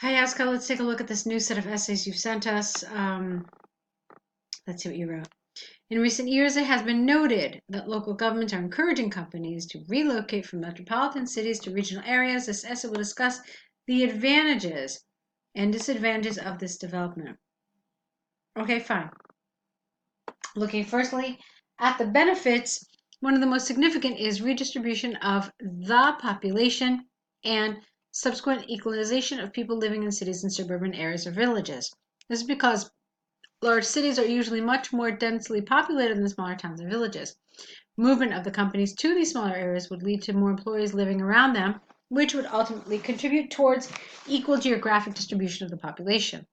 Hi, Azka. Let's take a look at this new set of essays you've sent us. Let's see what you wrote. In recent years, it has been noted that local governments are encouraging companies to relocate from metropolitan cities to regional areas. This essay will discuss the advantages and disadvantages of this development. Okay, fine. Looking firstly at the benefits, one of the most significant is redistribution of the population and subsequent equalization of people living in cities and suburban areas or villages. This is because large cities are usually much more densely populated than smaller towns and villages. Movement of the companies to these smaller areas would lead to more employees living around them, which would ultimately contribute towards equal geographic distribution of the population.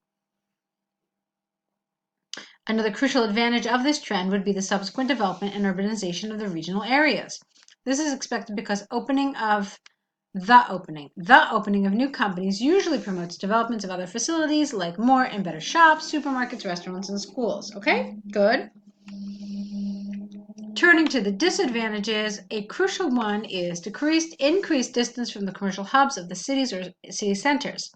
Another crucial advantage of this trend would be the subsequent development and urbanization of the regional areas. This is expected because the opening of new companies usually promotes developments of other facilities like more and better shops, supermarkets, restaurants, and schools. Okay, good. Turning to the disadvantages, a crucial one is increased distance from the commercial hubs of the cities or city centers.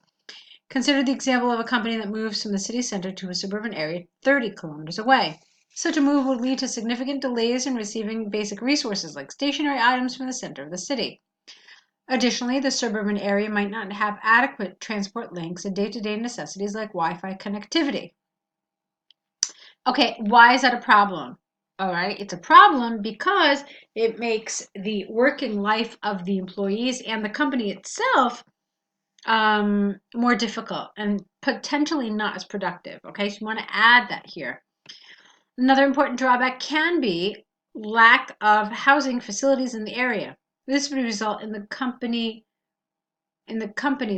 Consider the example of a company that moves from the city center to a suburban area 30 kilometers away. Such a move would lead to significant delays in receiving basic resources like stationary items from the center of the city. Additionally, the suburban area might not have adequate transport links and day-to-day necessities like Wi-Fi connectivity. Okay, why is that a problem? All right, it's a problem because it makes the working life of the employees and the company itself more difficult and potentially not as productive. Okay, so you want to add that here. Another important drawback can be lack of housing facilities in the area. This would result in the company's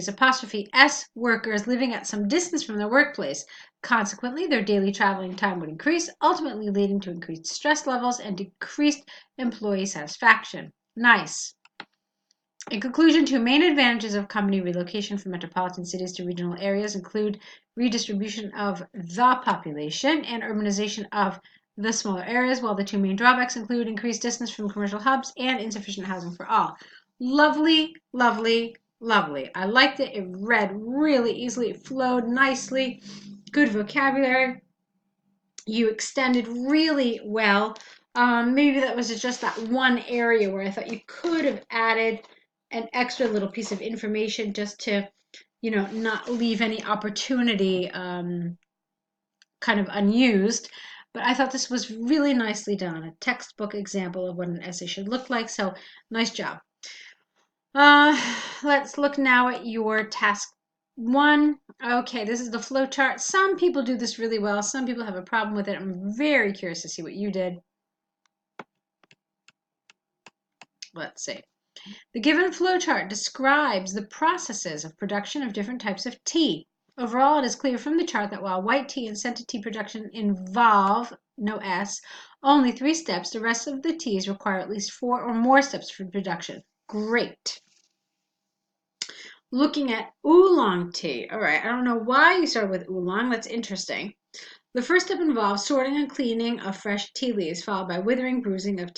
apostrophe S workers living at some distance from their workplace. Consequently, their daily traveling time would increase, ultimately leading to increased stress levels and decreased employee satisfaction. Nice. In conclusion, two main advantages of company relocation from metropolitan cities to regional areas include redistribution of the population and urbanization of the smaller areas, while the two main drawbacks include increased distance from commercial hubs and insufficient housing for all. Lovely, lovely, lovely. I liked it. It read really easily. It flowed nicely. Good vocabulary. You extended really well. Maybe that was just that one area where I thought you could have added an extra little piece of information just to, not leave any opportunity kind of unused. But I thought this was really nicely done, a textbook example of what an essay should look like. So nice job. Let's look now at your task one. Okay, this is the flow chart. Some people do this really well. Some people have a problem with it. I'm very curious to see what you did. Let's see. The given flowchart describes the processes of production of different types of tea. Overall, it is clear from the chart that while white tea and scented tea production involve, no S, only 3 steps, the rest of the teas require at least 4 or more steps for production. Great. Looking at oolong tea. All right, I don't know why you started with oolong. That's interesting. The first step involves sorting and cleaning of fresh tea leaves, followed by withering, bruising of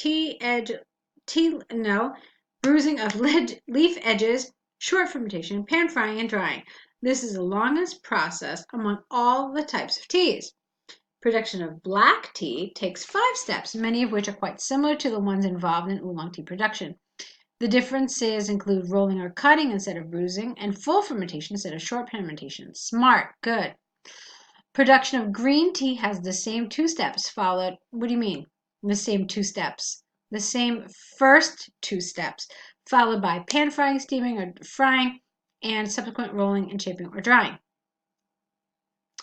bruising of leaf edges, short fermentation, pan frying, and drying. This is the longest process among all the types of teas. Production of black tea takes 5 steps, many of which are quite similar to the ones involved in oolong tea production. The differences include rolling or cutting instead of bruising, and full fermentation instead of short fermentation. Smart, good. Production of green tea has the same 2 steps followed. What do you mean? The same 2 steps. The same first 2 steps, followed by pan frying, steaming, or frying, and subsequent rolling and shaping or drying.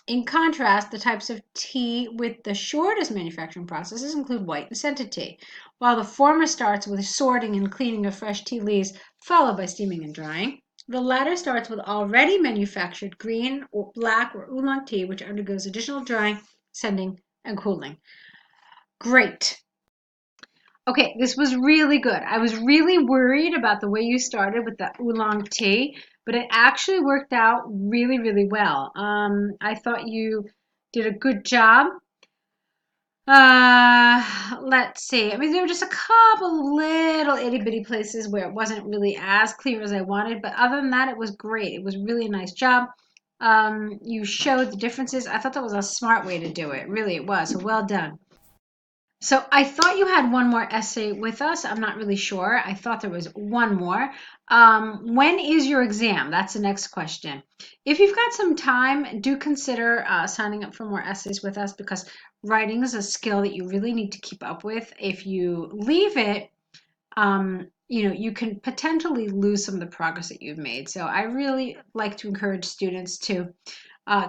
In contrast, the types of tea with the shortest manufacturing processes include white and scented tea. While the former starts with sorting and cleaning of fresh tea leaves, followed by steaming and drying, the latter starts with already manufactured green, or black, or oolong tea, which undergoes additional drying, sending, and cooling. Great. Okay, this was really good. I was really worried about the way you started with the oolong tea, but it actually worked out really, really well. I thought you did a good job. Let's see. I mean, there were just a couple little itty bitty places where it wasn't really as clear as I wanted, but other than that, it was great. It was really a nice job. You showed the differences. I thought that was a smart way to do it. Really, it was. So well done. So I thought you had one more essay with us. I'm not really sure. I thought there was one more. When is your exam? That's the next question. If you've got some time, do consider signing up for more essays with us because writing is a skill that you really need to keep up with. If you leave it, you can potentially lose some of the progress that you've made. So I really like to encourage students to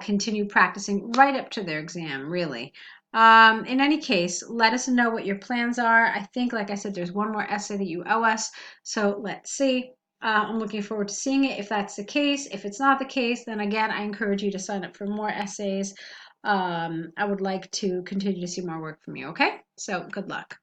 continue practicing right up to their exam, really. In any case, let us know what your plans are. I think, like I said, there's one more essay that you owe us. So let's see. I'm looking forward to seeing it if that's the case. If it's not the case, then again, I encourage you to sign up for more essays. I would like to continue to see more work from you, okay? So good luck.